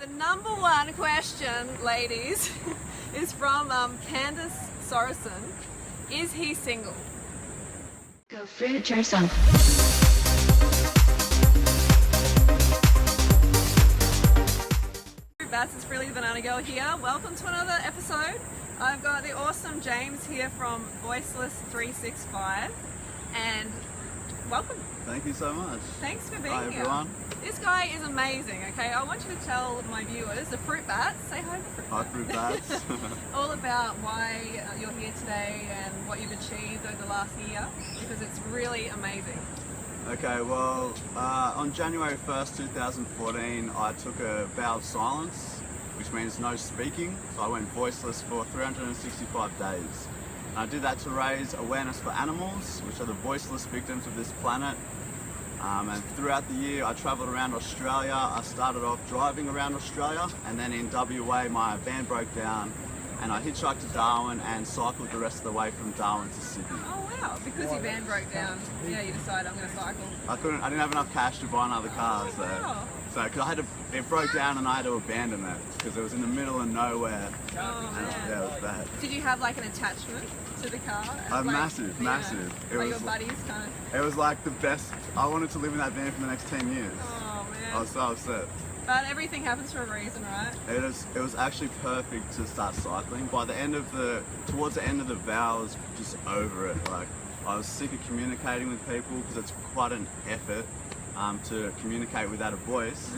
the number one question, ladies, is from Candace Sorrison. Is he single? Go fruit yourself. Bats, it's Freely the Banana Girl here. Welcome to another episode. I've got the awesome James here from Voiceless 365 and welcome. Thank you so much. Thanks for being Hi, here. everyone. This guy is amazing, okay? I want you to tell my viewers, the Fruit Bats, say hi to the Fruit Hi, Bats. Fruit Bats. All about why you're here today and what you've achieved over the last year, because it's really amazing. Okay, well, on January 1st, 2014, I took a vow of silence, which means no speaking. So I went voiceless for 365 days. And I did that to raise awareness for animals, which are the voiceless victims of this planet. And throughout the year, I travelled around Australia. I started off driving around Australia, and then in WA, my van broke down, and I hitchhiked to Darwin and cycled the rest of the way from Darwin to Sydney. Oh wow, because your van broke down, yeah, you decided I'm going to cycle. I didn't have enough cash to buy another car, Oh, wow. so because it broke down and I had to abandon it because it was in the middle of nowhere. Oh And man. yeah, it was bad. Did you have like an attachment to the car? Massive. It Like was your buddies kind of. It was like the best. I wanted to live in that van for the next 10 years. Oh man. I was so upset. But everything happens for a reason, right? It was actually perfect to start cycling. By the end of towards the end of the vow, I was just over it. Like I was sick of communicating with people because it's quite an effort to communicate without a voice,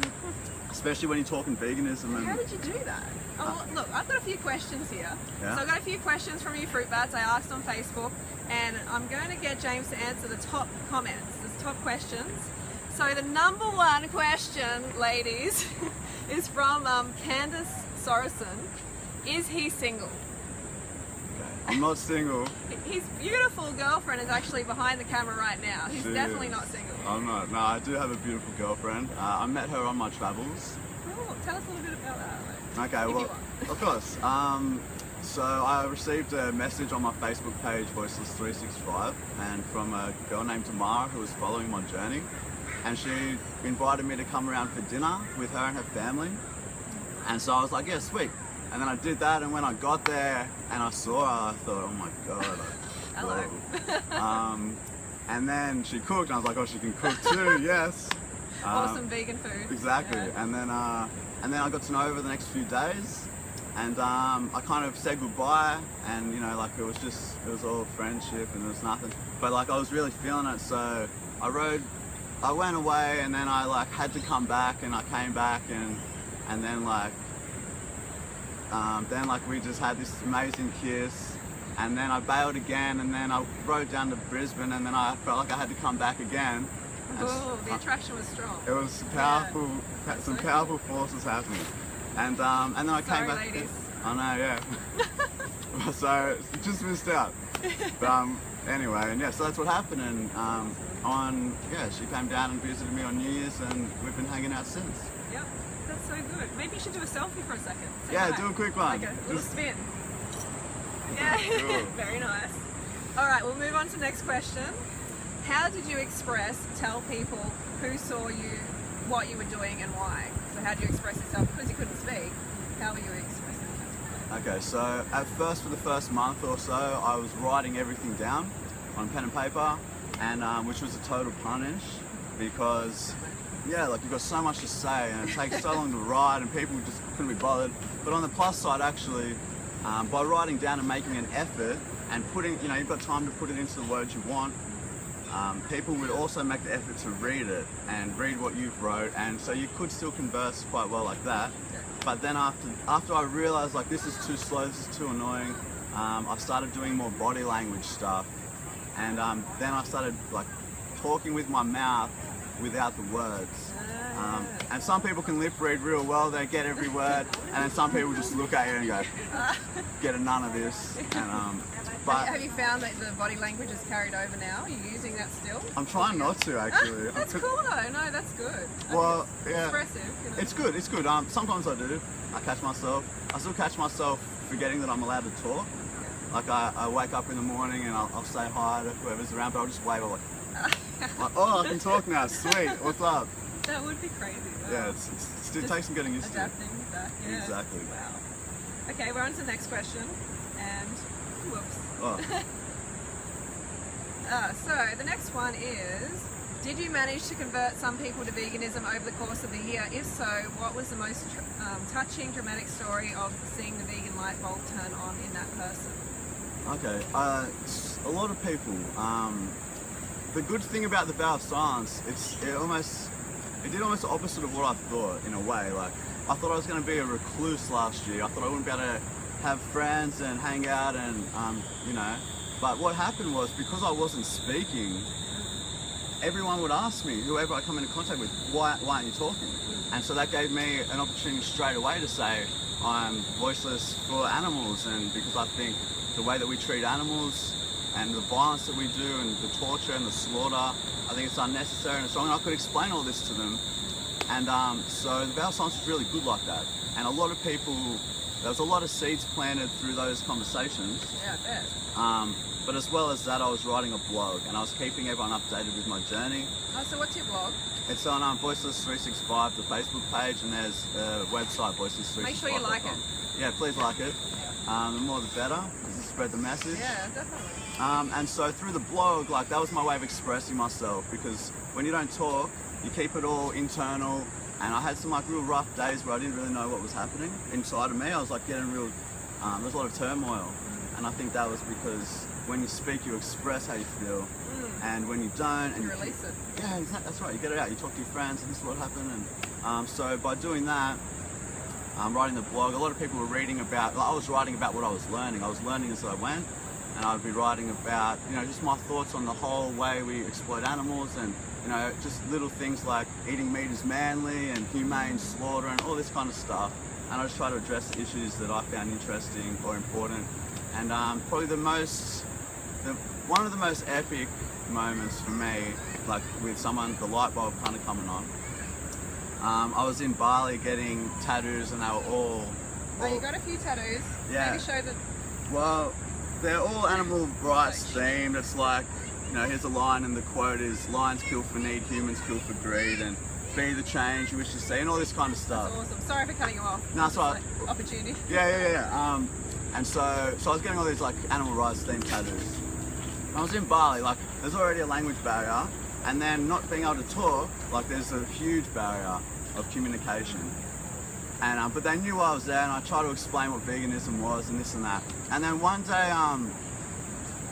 especially when you're talking veganism. And How did you do that? Oh, look, I've got a few questions here. Yeah? So I've got a few questions from you Fruit Bats. I asked on Facebook, and I'm going to get James to answer the top comments, the top questions. So the number one question, ladies, is from Candace Sorrison. Is he single? I'm not single. His beautiful girlfriend is actually behind the camera right now. He's She definitely is. not single. I'm not. No, I do have a beautiful girlfriend. I met her on my travels. Oh, tell us a little bit about that. Okay, If well, you want. of course. So I received a message on my Facebook page, Voiceless 365, and from a girl named Tamara who was following my journey, and she invited me to come around for dinner with her and her family. And so I was like, yeah, sweet. And then I did that, and when I got there and I saw her, I thought, oh my god. Hello. Whoa. And then she cooked, and I was like, oh, she can cook too, yes. Awesome vegan food. Exactly. Yeah. And then I got to know her over the next few days, and I kind of said goodbye, and you know, like it was all friendship and there was nothing. But like I was really feeling it, so I went away, and then I like had to come back, and I came back, and then we just had this amazing kiss, and then I bailed again, and then I rode down to Brisbane, and then I felt like I had to come back again. And Oh, the attraction was strong. it was powerful, That's some so powerful forces happening, and then I came Sorry, back. ladies. I know, yeah. So just missed out. But anyway, and yeah, so that's what happened, and she came down and visited me on New Year's, and we've been hanging out since. Yep, that's so good. Maybe you should do a selfie for a second. Say Yeah, hi. do a quick one. Like a little Just- spin. Yeah, Cool. very nice. All right, we'll move on to the next question. How did you tell people who saw you, what you were doing and why? So how did you express yourself? Because you couldn't speak, how were you expressing yourself? Okay, so at first, for the first month or so, I was writing everything down on pen and paper, and which was a total punish because, yeah, like you've got so much to say and it takes so long to write, and people just couldn't be bothered. But on the plus side, actually, by writing down and making an effort and putting, you know, you've got time to put it into the words you want. People would also make the effort to read it and read what you've wrote, and so you could still converse quite well like that. But then after I realized like this is too slow, this is too annoying, I started doing more body language stuff, and then I started like talking with my mouth without the words. And some people can lip read real well, they get every word, and then some people just look at you and go, get a none of this. And, but Have you found that the body language is carried over now? Are you using that still? I'm trying not to actually. That's cool though. No, that's good. I Well, think it's yeah. expressive. You know? It's good, it's good. Sometimes I do. I still catch myself forgetting that I'm allowed to talk. Like I wake up in the morning and I'll say hi to whoever's around, but I'll just wave. I'm like, oh, I can talk now. Sweet. What's up? That would be crazy. Though. Yeah, it's it takes some getting used adapting to that. Yeah. Exactly. Wow. Okay, we're on to the next question. And whoops. Oh. So the next one is, did you manage to convert some people to veganism over the course of the year? If so, what was the most touching, dramatic story of seeing the vegan light bulb turn on in that person? Okay, a lot of people. The good thing about the vow of silence, it did almost the opposite of what I thought in a way. Like, I thought I was going to be a recluse last year. I thought I wouldn't be able to have friends and hang out and, you know. But what happened was, because I wasn't speaking, everyone would ask me, whoever I come into contact with, why aren't you talking? And so that gave me an opportunity straight away to say, I'm voiceless for animals, and because I think the way that we treat animals and the violence that we do and the torture and the slaughter, I think it's unnecessary and so on. I could explain all this to them. And so the vow of silence was really good like that. And a lot of people, there was a lot of seeds planted through those conversations. Yeah, I bet. But as well as that, I was writing a blog and I was keeping everyone updated with my journey. Oh, so what's your blog? It's on Voiceless365, the Facebook page, and there's a website, voiceless365.com. Make sure you like it. Yeah, please like it. The more the better, because it spread the message. Yeah, definitely. And so through the blog, like, that was my way of expressing myself, because when you don't talk, you keep it all internal. And I had some like real rough days where I didn't really know what was happening inside of me. I was like getting real, there was a lot of turmoil. And I think that was because when you speak, you express how you feel. And when you don't, and you release it. Yeah, exactly, that's right. You get it out. You talk to your friends, and this is what happened. And so by doing that, writing the blog, a lot of people were reading about. Like, I was writing about what I was learning. I was learning as I went, and I'd be writing about, you know, just my thoughts on the whole way we exploit animals, and you know, just little things like eating meat is manly and humane slaughter and all this kind of stuff. And I just try to address issues that I found interesting or important. And probably one of the most epic moments for me, like with someone, the light bulb kind of coming on. I was in Bali getting tattoos, and they were all. Oh, you got a few tattoos. Yeah. Maybe show them. Well, they're all animal rights themed. It's like, you know, here's a line, and the quote is, "Lions kill for need, humans kill for greed," and "Be the change you wish to see," and all this kind of stuff. That's awesome. Sorry for cutting you off. No, it's all right. Like, opportunity. Yeah. And so I was getting all these like animal rights themed tattoos. I was in Bali, like there's already a language barrier, and then not being able to talk, like there's a huge barrier of communication. And but they knew I was there, and I tried to explain what veganism was and this and that. And then one day,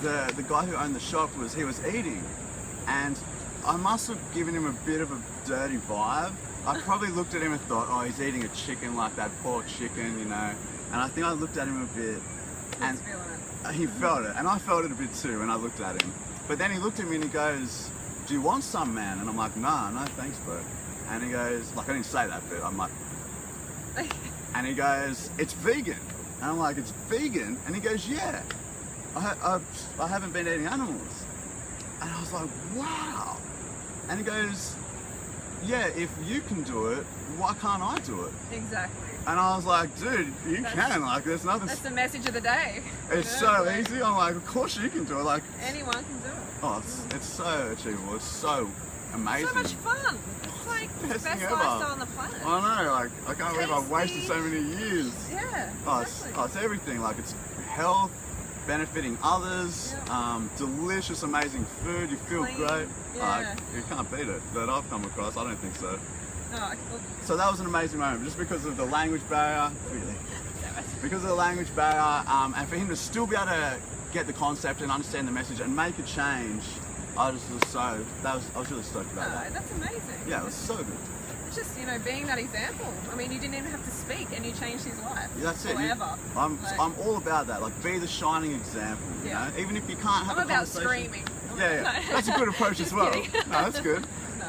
the guy who owned the shop was eating, and I must have given him a bit of a dirty vibe. I probably looked at him and thought, oh, he's eating a chicken, like that pork chicken, you know. And I think I looked at him a bit, and he felt it, and I felt it a bit too when I looked at him. But then he looked at me and he goes, "Do you want some, man?" And I'm like, "Nah, no thanks, bro." And he goes, like, I didn't say that bit, I'm like, and he goes, "It's vegan." And I'm like, "It's vegan?" And he goes, "Yeah, I haven't been eating animals." And I was like, wow. And he goes, "Yeah, if you can do it, why can't I do it?" Exactly. And I was like, dude, you can. Like, there's nothing. That's the message of the day. It's so easy. I'm like, of course you can do it. Like, anyone can do it. Oh, it's so achievable. It's so amazing. So much fun. It's like the best lifestyle on the planet. I know. Like, I can't believe I've wasted so many years. Yeah. Oh, exactly. it's everything. Like, it's health, benefiting others, delicious, amazing food. You feel Clean. great. Yeah. You can't beat it. That I've come across. I don't think so. Oh, So that was an amazing moment, just because of the language barrier. Really. Because of the language barrier, and for him to still be able to get the concept and understand the message and make a change, I was really stoked about that. That's amazing. Yeah, it was so good. It's just, you know, being that example. I mean, you didn't even have to speak, and you changed his life. Yeah, that's it. Forever. I'm all about that. Like, be the shining example. You know, even if you can't have I'm a conversation. about screaming. Yeah. No. That's a good approach as well. Kidding. No, that's good. No.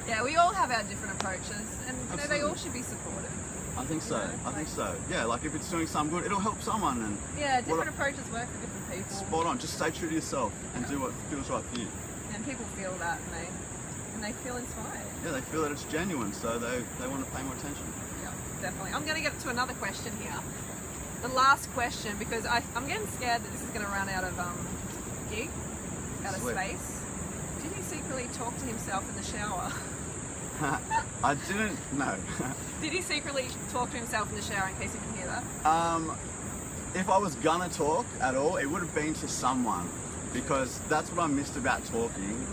Yeah, we all have our different approaches, and you know, they all should be supported. I think so. I think so. Yeah, like if it's doing some good, it'll help someone. And yeah, different approaches work for different people. Spot on. Just stay true to yourself and do what feels right for you. And people feel that, and they feel inspired. Yeah, they feel that it's genuine, so they want to pay more attention. Yeah, definitely. I'm going to get to another question here. The last question, because I'm getting scared that this is going to run out of space. Did he secretly talk to himself in the shower? I didn't, no. Did he secretly talk to himself in the shower in case you can hear that? If I was gonna talk at all, it would have been to someone, because that's what I missed about talking.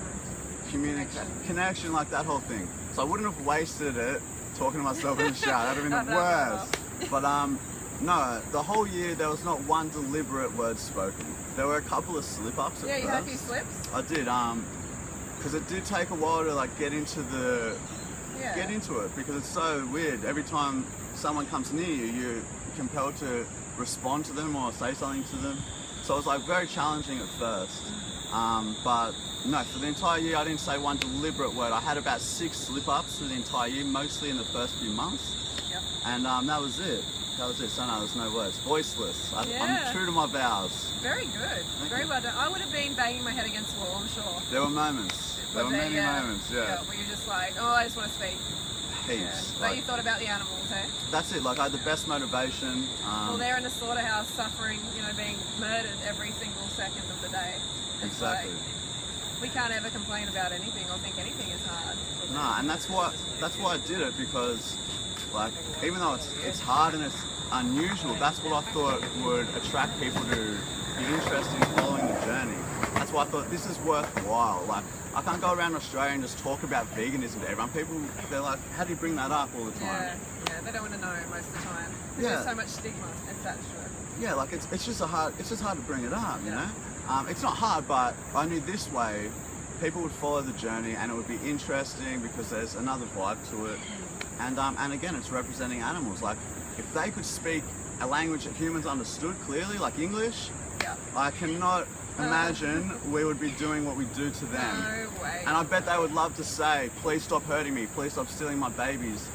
Connection, like that whole thing. So I wouldn't have wasted it talking to myself in the shower. That would have been the worst. But no, the whole year there was not one deliberate word spoken. There were a couple of slip-ups at Yeah, you first. had a few slips? I did, because it did take a while to like get into it, because it's so weird. Every time someone comes near you, you're compelled to respond to them or say something to them. So it was like very challenging at first. But no, for the entire year I didn't say one deliberate word. I had about 6 slip-ups for the entire year, mostly in the first few months. Yep. And that was it. That was it. So no, there's no words. Voiceless. I'm true to my vows. Very good. Very well done. I would have been banging my head against the wall, I'm sure. There were moments. There were many moments, yeah. Where you're just like, oh, I just want to speak. Heaps. Yeah. But you thought about the animals, eh? That's it. Like I had the best motivation. Well, they're in a slaughterhouse suffering, being murdered every single second of the day. It's exactly. Like, we can't ever complain about anything or think anything is hard. No, and that's why I did it, because like even though it's hard and it's unusual, that's what I thought would attract people to be interested in following the journey. That's why I thought this is worthwhile. Like I can't go around Australia and just talk about veganism to everyone. People, they're like, how do you bring that up all the time? Yeah, they don't want to know most of the time. There's so much stigma attached to it. Yeah, like it's just hard to bring it up, you know? It's not hard, but I knew this way people would follow the journey and it would be interesting because there's another vibe to it. And again, it's representing animals. Like if they could speak a language that humans understood clearly, like English, I cannot imagine we would be doing what we do to them. No way. And I bet they would love to say, please stop hurting me, please stop stealing my babies,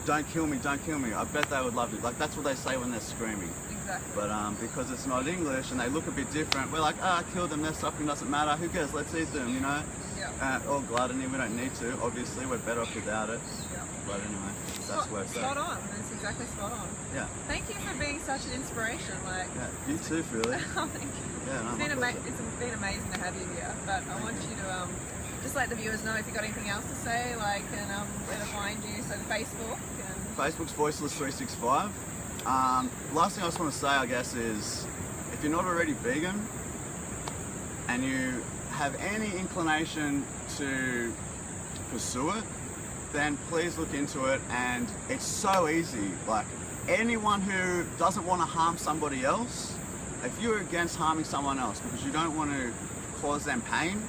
don't kill me, don't kill me. I bet they would love it. Like that's what they say when they're screaming. Exactly. But because it's not English and they look a bit different, we're like, I killed them, their suffering doesn't matter, who cares, let's eat them, all gluttony, we don't need to, obviously, we're better off without it. But anyway, that's where it's at. Spot on, that's exactly spot on. Yeah. Thank you for being such an inspiration. You too, Philly. Oh, thank you. Yeah, no, it's been amazing to have you here, but I want you to just let the viewers know if you've got anything else to say, where to find you, so the Facebook. Facebook's Voiceless365. Last thing I just want to say, I guess, is if you're not already vegan and you have any inclination to pursue it, then please look into it. And it's so easy. Like anyone who doesn't want to harm somebody else, if you're against harming someone else because you don't want to cause them pain,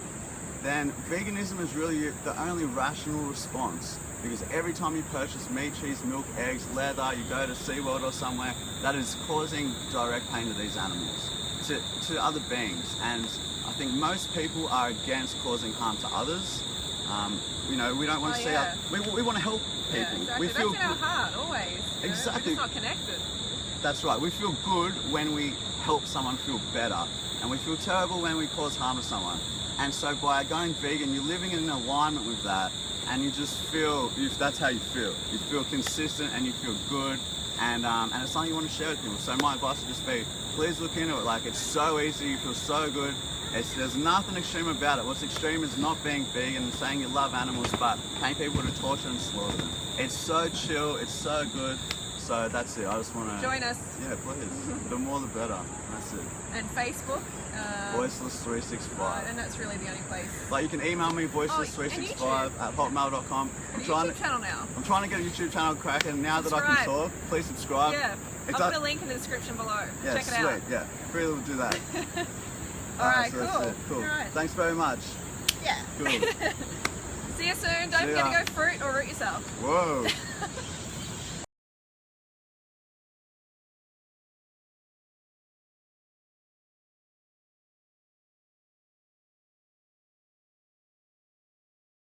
then veganism is really the only rational response. Because every time you purchase meat, cheese, milk, eggs, leather, you go to SeaWorld or somewhere, that is causing direct pain to these animals, to other beings. And I think most people are against causing harm to others. We don't want to see we want to help people. Yeah, exactly. We feel that's in our heart always. Exactly. We're just not connected. That's right. We feel good when we help someone feel better, and we feel terrible when we cause harm to someone. And so by going vegan, you're living in alignment with that, and you just feel, that's how you feel. You feel consistent and you feel good, and it's something you want to share with people. So my advice would just be, please look into it. Like it's so easy, you feel so good. There's nothing extreme about it. What's extreme is not being vegan and saying you love animals, but paying people to torture and slaughter them. It's so chill, it's so good. So that's it. I just want to join us. Yeah, please. The more the better. That's it. And Facebook. Voiceless365. And that's really the only place. Like you can email me voiceless365@hotmail.com. YouTube channel now. I'm trying to get a YouTube channel cracking now that I can talk. Please subscribe. Yeah. I'll put a link in the description below. Yeah, check it sweet. out. Yeah, really will do that. Alright, so cool. That's it. Cool. All right. Thanks very much. Yeah. Cool. See you soon. Don't forget to go fruit or root yourself. Whoa.